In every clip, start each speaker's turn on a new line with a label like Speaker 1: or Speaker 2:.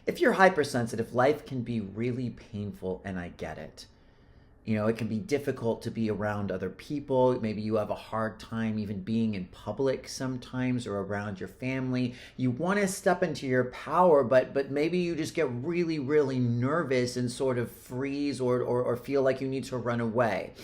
Speaker 1: If you're hypersensitive, life can be really painful, and I get it. It can be difficult to be around other people. Maybe you have a hard time even being in public sometimes or around your family. You want to step into your power, but maybe you just get really, really nervous and sort of freeze or feel like you need to run away.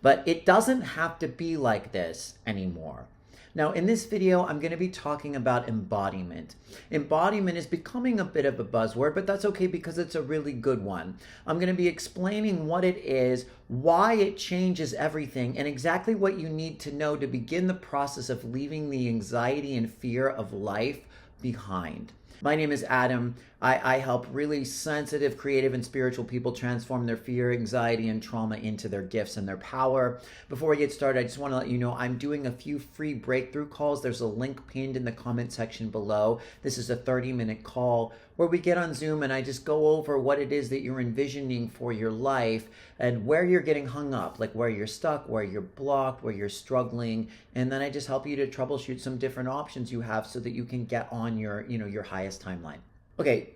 Speaker 1: But it doesn't have to be like this anymore. Now, in this video, I'm going to be talking about embodiment. Embodiment is becoming a bit of a buzzword, but that's okay because it's a really good one. I'm going to be explaining what it is, why it changes everything, and exactly what you need to know to begin the process of leaving the anxiety and fear of life behind. My name is Adam. I help really sensitive, creative, and spiritual people transform their fear, anxiety, and trauma into their gifts and their power. Before we get started, I just want to let you know I'm doing a few free breakthrough calls. There's a link pinned in the comment section below. This is a 30-minute call where we get on Zoom and I just go over what it is that you're envisioning for your life and where you're getting hung up, like where you're stuck, where you're blocked, where you're struggling. And then I just help you to troubleshoot some different options you have so that you can get on your highest timeline. Okay,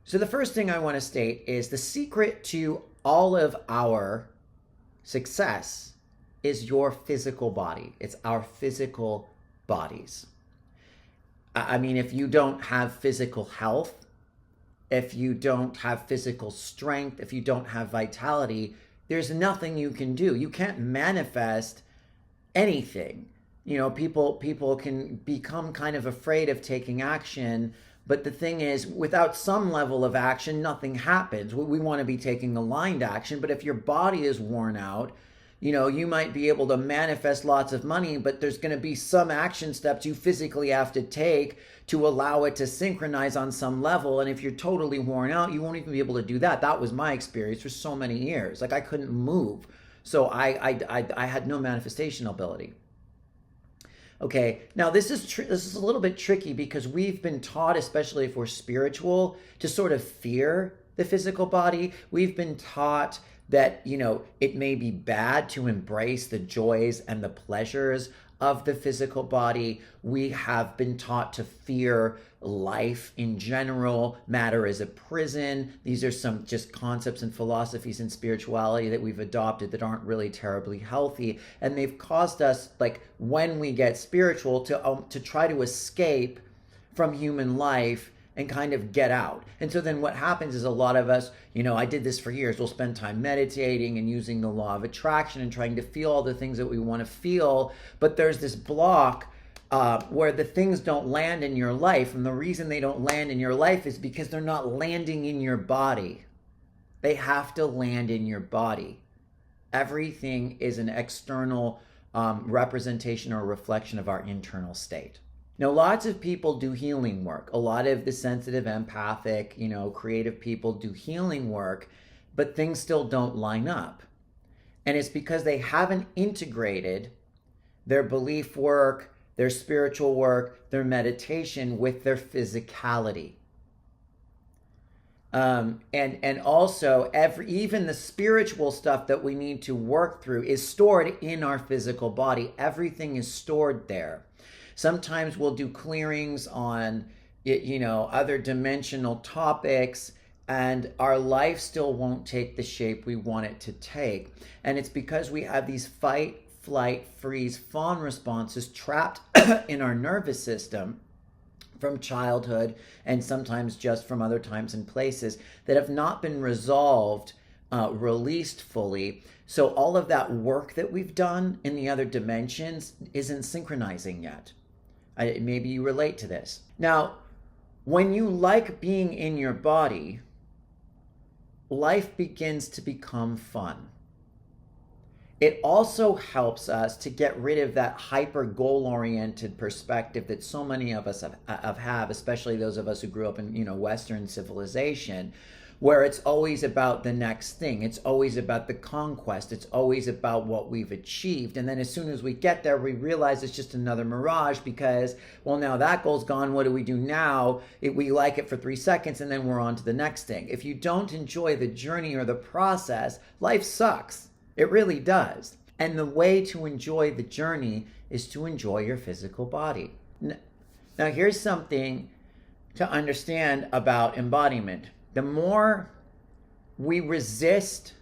Speaker 1: so the first thing I want to state is the secret to all of our success is your physical body. It's our physical bodies. I mean, if you don't have physical health, if you don't have physical strength, if you don't have vitality, there's nothing you can do. You can't manifest anything. People can become kind of afraid of taking action. But the thing is, without some level of action, nothing happens. We want to be taking aligned action, but if your body is worn out, you might be able to manifest lots of money, but there's going to be some action steps you physically have to take to allow it to synchronize on some level. And if you're totally worn out, you won't even be able to do that. That was my experience for so many years. Like I couldn't move. So I had no manifestation ability. Okay, now this is a little bit tricky because we've been taught, especially if we're spiritual, to sort of fear the physical body. We've been taught that, it may be bad to embrace the joys and the pleasures of the physical body. We have been taught to fear life in general. Matter is a prison. These are some just concepts and philosophies and spirituality that we've adopted that aren't really terribly healthy. And they've caused us, like when we get spiritual, to try to escape from human life and kind of get out. And so then what happens is a lot of us, I did this for years, we'll spend time meditating and using the law of attraction and trying to feel all the things that we want to feel. But there's this block where the things don't land in your life. And the reason they don't land in your life is because they're not landing in your body. They have to land in your body. Everything is an external representation or reflection of our internal state. Now, lots of people do healing work. A lot of the sensitive, empathic, creative people do healing work, but things still don't line up. And it's because they haven't integrated their belief work, their spiritual work, their meditation with their physicality. And also even the spiritual stuff that we need to work through is stored in our physical body. Everything is stored there. Sometimes we'll do clearings on, other dimensional topics, and our life still won't take the shape we want it to take. And it's because we have these fight, flight, freeze, fawn responses trapped in our nervous system from childhood and sometimes just from other times and places that have not been resolved, released fully. So all of that work that we've done in the other dimensions isn't synchronizing yet. Maybe you relate to this. Now, when you like being in your body, life begins to become fun. It also helps us to get rid of that hyper goal-oriented perspective that so many of us have, especially those of us who grew up in, Western civilization, where it's always about the next thing. It's always about the conquest. It's always about what we've achieved. And then as soon as we get there, we realize it's just another mirage because, well, now that goal's gone. What do we do now? We like it for 3 seconds and then we're on to the next thing. If you don't enjoy the journey or the process, life sucks. It really does. And the way to enjoy the journey is to enjoy your physical body. Now, here's something to understand about embodiment. The more we resist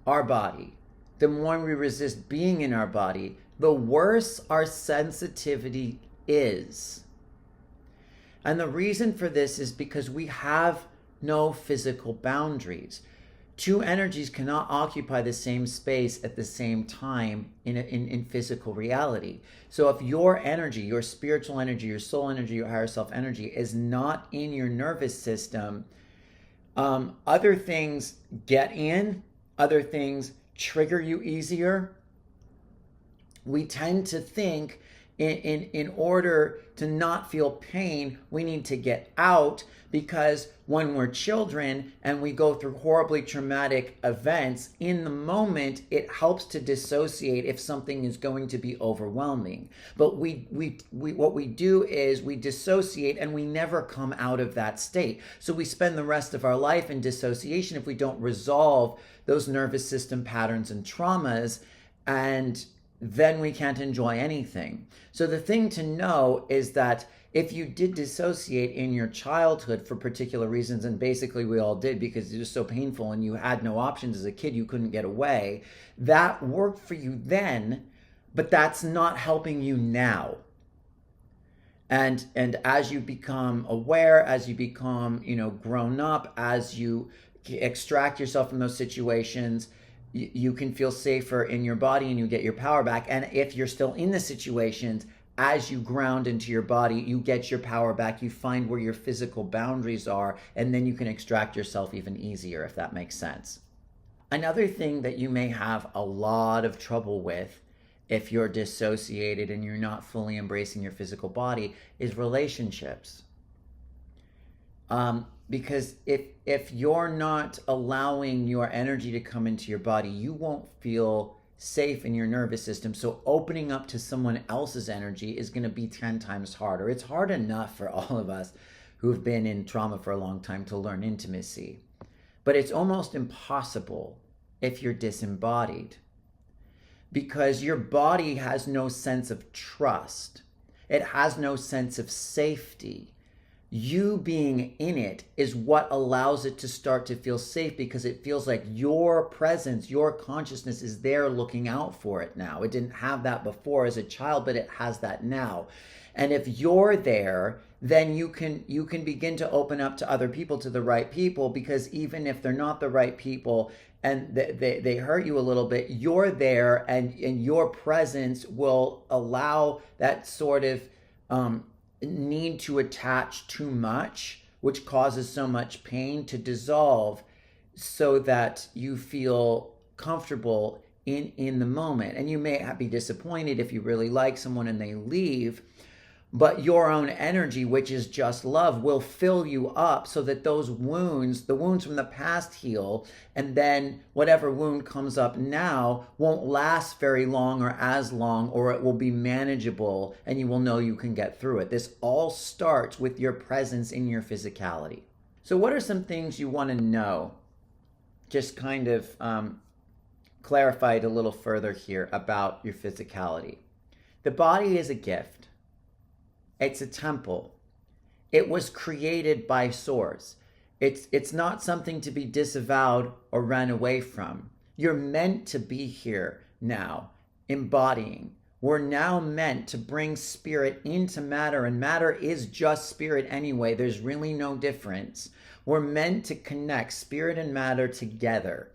Speaker 1: our body, the more we resist being in our body, the worse our sensitivity is. And the reason for this is because we have no physical boundaries. Two energies cannot occupy the same space at the same time in physical reality. So if your energy, your spiritual energy, your soul energy, your higher self energy is not in your nervous system, other things get in, other things trigger you easier. We tend to think in order to not feel pain, we need to get out, because when we're children and we go through horribly traumatic events, in the moment, it helps to dissociate if something is going to be overwhelming. But what we do is we dissociate and we never come out of that state. So we spend the rest of our life in dissociation if we don't resolve those nervous system patterns and traumas, and then we can't enjoy anything. So the thing to know is that if you did dissociate in your childhood for particular reasons, and basically we all did because it was so painful and you had no options as a kid, you couldn't get away, that worked for you then, but that's not helping you now. And as you become aware, as you become, grown up, as you extract yourself from those situations, you can feel safer in your body and you get your power back. And if you're still in the situations, as you ground into your body, you get your power back, you find where your physical boundaries are, and then you can extract yourself even easier, if that makes sense. Another thing that you may have a lot of trouble with if you're dissociated and you're not fully embracing your physical body is relationships. Because if you're not allowing your energy to come into your body, you won't feel safe in your nervous system. So opening up to someone else's energy is going to be 10 times harder. It's hard enough for all of us who've been in trauma for a long time to learn intimacy. But it's almost impossible if you're disembodied, because your body has no sense of trust. It has no sense of safety. You being in it is what allows it to start to feel safe, because it feels like your presence, your consciousness is there looking out for it now. It didn't have that before as a child, but it has that now. And if you're there, then you can begin to open up to other people, to the right people, because even if they're not the right people and they hurt you a little bit, you're there, and your presence will allow that sort of need to attach too much, which causes so much pain, to dissolve, so that you feel comfortable in the moment. And you may be disappointed if you really like someone and they leave, but your own energy, which is just love, will fill you up so that those wounds, the wounds from the past, heal, and then whatever wound comes up now won't last very long or as long, or it will be manageable and you will know you can get through it. This all starts with your presence in your physicality. So what are some things you want to know? Just kind of clarify it a little further here about your physicality. The body is a gift. It's a temple. It was created by Source. It's not something to be disavowed or run away from. You're meant to be here now, embodying. We're now meant to bring spirit into matter, and matter is just spirit anyway. There's really no difference. We're meant to connect spirit and matter together.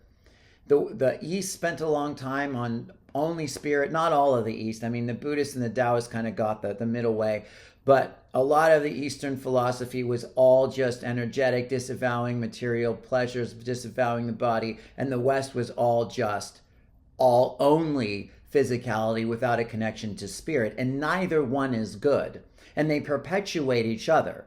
Speaker 1: The East spent a long time on only spirit, not all of the East. I mean, the Buddhists and the Taoists kind of got the middle way. But a lot of the Eastern philosophy was all just energetic, disavowing material pleasures, disavowing the body. And the West was all only physicality without a connection to spirit. And neither one is good. And they perpetuate each other.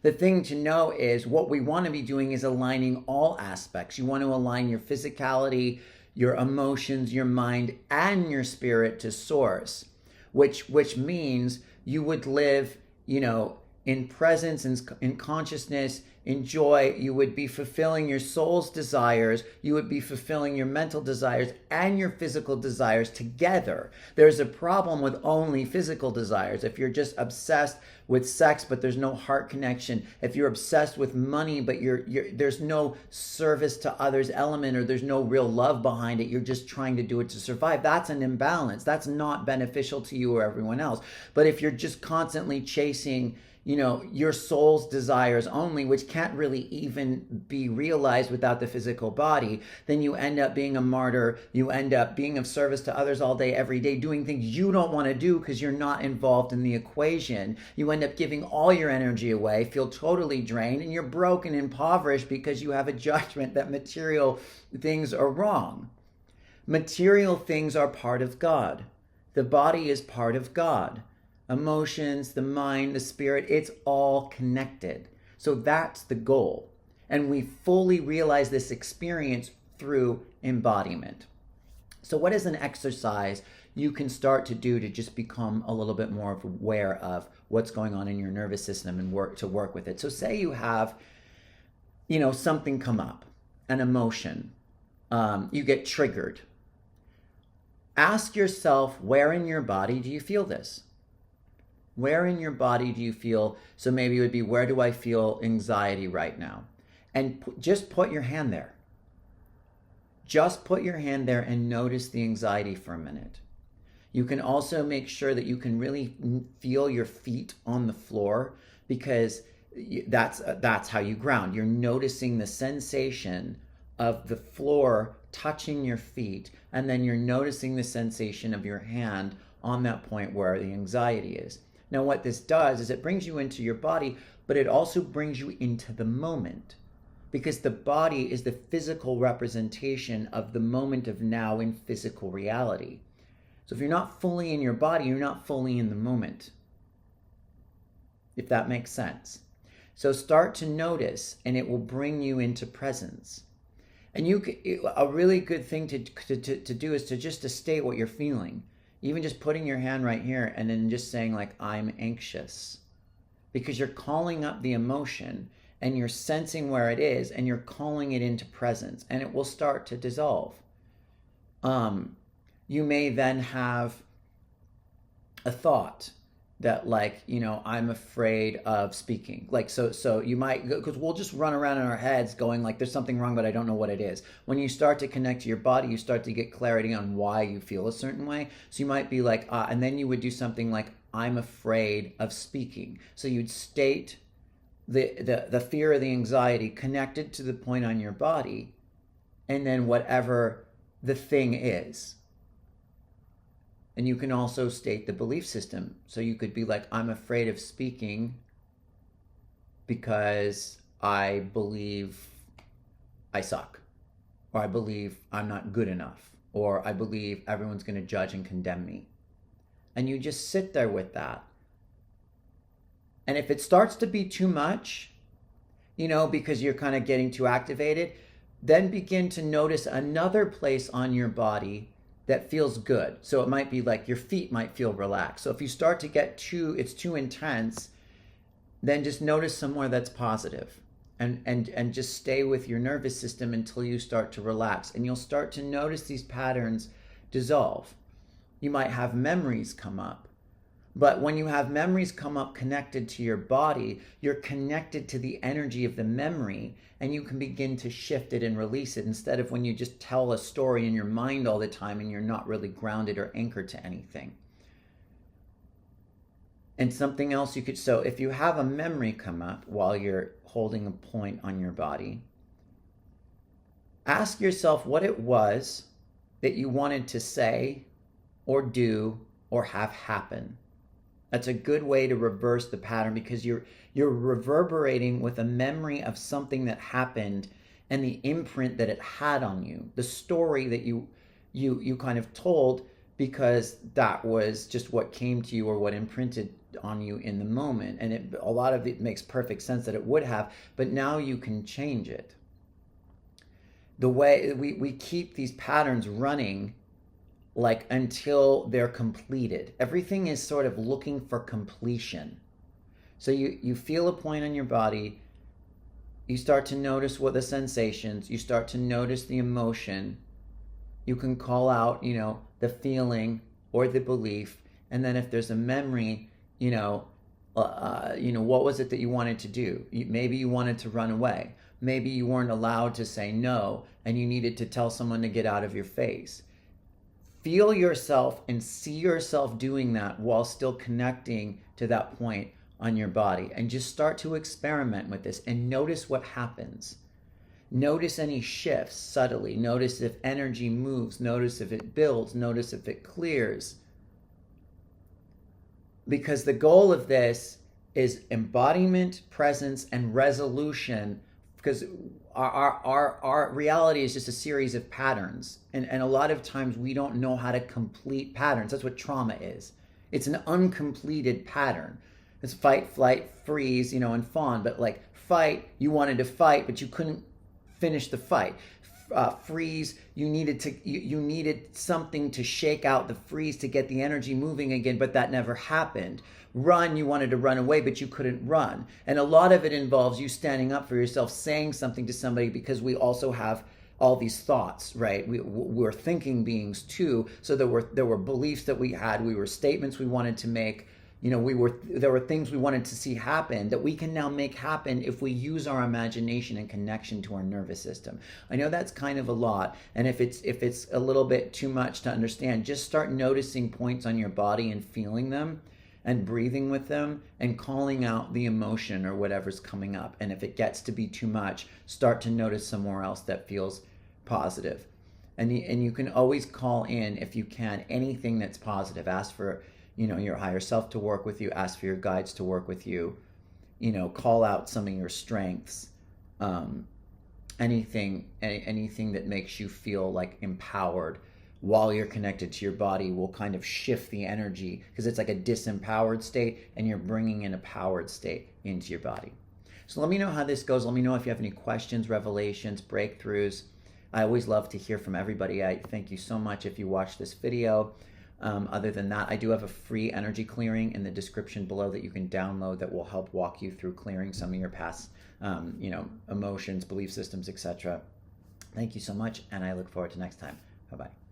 Speaker 1: The thing to know is what we want to be doing is aligning all aspects. You want to align your physicality, your emotions, your mind, and your spirit to Source, which means you would live, in presence and in consciousness in joy, you would be fulfilling your soul's desires, you would be fulfilling your mental desires and your physical desires together. There's a problem with only physical desires. If you're just obsessed with sex but there's no heart connection, if you're obsessed with money but there's no service to others element, or there's no real love behind it, you're just trying to do it to survive, that's an imbalance. That's not beneficial to you or everyone else. But if you're just constantly chasing your soul's desires only, which can't really even be realized without the physical body, then you end up being a martyr. You end up being of service to others all day, every day, doing things you don't want to do because you're not involved in the equation. You end up giving all your energy away, feel totally drained, and you're broken, impoverished because you have a judgment that material things are wrong. Material things are part of God. The body is part of God. Emotions, the mind, the spirit, it's all connected. So that's the goal. And we fully realize this experience through embodiment. So what is an exercise you can start to do to just become a little bit more aware of what's going on in your nervous system and work with it? So say you have, something come up, an emotion, you get triggered. Ask yourself, where in your body do you feel this? Where in your body do you feel? So maybe it would be, where do I feel anxiety right now? And just put your hand there. Just put your hand there and notice the anxiety for a minute. You can also make sure that you can really feel your feet on the floor, because that's how you ground. You're noticing the sensation of the floor touching your feet, and then you're noticing the sensation of your hand on that point where the anxiety is. Now, what this does is it brings you into your body, but it also brings you into the moment, because the body is the physical representation of the moment of now in physical reality. So if you're not fully in your body, you're not fully in the moment, if that makes sense. So start to notice, and it will bring you into presence. And a really good thing to do is to state what you're feeling. Even just putting your hand right here and then just saying, like, I'm anxious, because you're calling up the emotion and you're sensing where it is and you're calling it into presence, and it will start to dissolve. You may then have a thought that, like, I'm afraid of speaking. Like, so you might, because we'll just run around in our heads going like, there's something wrong, but I don't know what it is. When you start to connect to your body, you start to get clarity on why you feel a certain way. So you might be like, and then you would do something like, I'm afraid of speaking. So you'd state the fear or the anxiety connected to the point on your body, and then whatever the thing is. And you can also state the belief system. So you could be like, I'm afraid of speaking because I believe I suck, or I believe I'm not good enough, or I believe everyone's going to judge and condemn me. And you just sit there with that. And if it starts to be too much, because you're kind of getting too activated, then begin to notice another place on your body that feels good. So it might be like your feet might feel relaxed. So if you start to get it's too intense, then just notice somewhere that's positive, and just stay with your nervous system until you start to relax, and you'll start to notice these patterns dissolve. You might have memories come up. But when you have memories come up connected to your body, you're connected to the energy of the memory, and you can begin to shift it and release it, instead of when you just tell a story in your mind all the time and you're not really grounded or anchored to anything. And something else so if you have a memory come up while you're holding a point on your body, ask yourself what it was that you wanted to say or do or have happen. That's a good way to reverse the pattern, because you're reverberating with a memory of something that happened and the imprint that it had on you, the story that you kind of told, because that was just what came to you or what imprinted on you in the moment. And a lot of it makes perfect sense that it would have, but now you can change it. The way we keep these patterns running, like, until they're completed. Everything is sort of looking for completion. So you feel a point on your body, You start to notice what the sensations, you start to notice the emotion. You can call out, the feeling or the belief. And then if there's a memory, what was it that you wanted to do? Maybe you wanted to run away. Maybe you weren't allowed to say no and you needed to tell someone to get out of your face. Feel yourself and see yourself doing that while still connecting to that point on your body. And just start to experiment with this and notice what happens. Notice any shifts subtly. Notice if energy moves. Notice if it builds. Notice if it clears. Because the goal of this is embodiment, presence, and resolution. Because our reality is just a series of patterns. And a lot of times we don't know how to complete patterns. That's what trauma is. It's an uncompleted pattern. It's fight, flight, freeze, and fawn. But like fight, you wanted to fight, but you couldn't finish the fight. Freeze, you needed something to shake out the freeze to get the energy moving again, but that never happened. Run, you wanted to run away, but you couldn't run. And a lot of it involves you standing up for yourself, saying something to somebody, because we also have all these thoughts, right? We're thinking beings too. So there were beliefs that we had, we were statements we wanted to make. There were things we wanted to see happen that we can now make happen if we use our imagination and connection to our nervous system. I know that's kind of a lot, and if it's a little bit too much to understand, just start noticing points on your body and feeling them and breathing with them and calling out the emotion or whatever's coming up. And if it gets to be too much, start to notice somewhere else that feels positive. And you can always call in, if you can, anything that's positive. Ask for your higher self to work with you. Ask for your guides to work with you. Call out some of your strengths. Anything that makes you feel like empowered while you're connected to your body will kind of shift the energy, because it's like a disempowered state and you're bringing in a powered state into your body. So let me know how this goes. Let me know if you have any questions, revelations, breakthroughs. I always love to hear from everybody. I thank you so much if you watch this video. Other than that, I do have a free energy clearing in the description below that you can download that will help walk you through clearing some of your past, emotions, belief systems, etc. Thank you so much, and I look forward to next time. Bye-bye.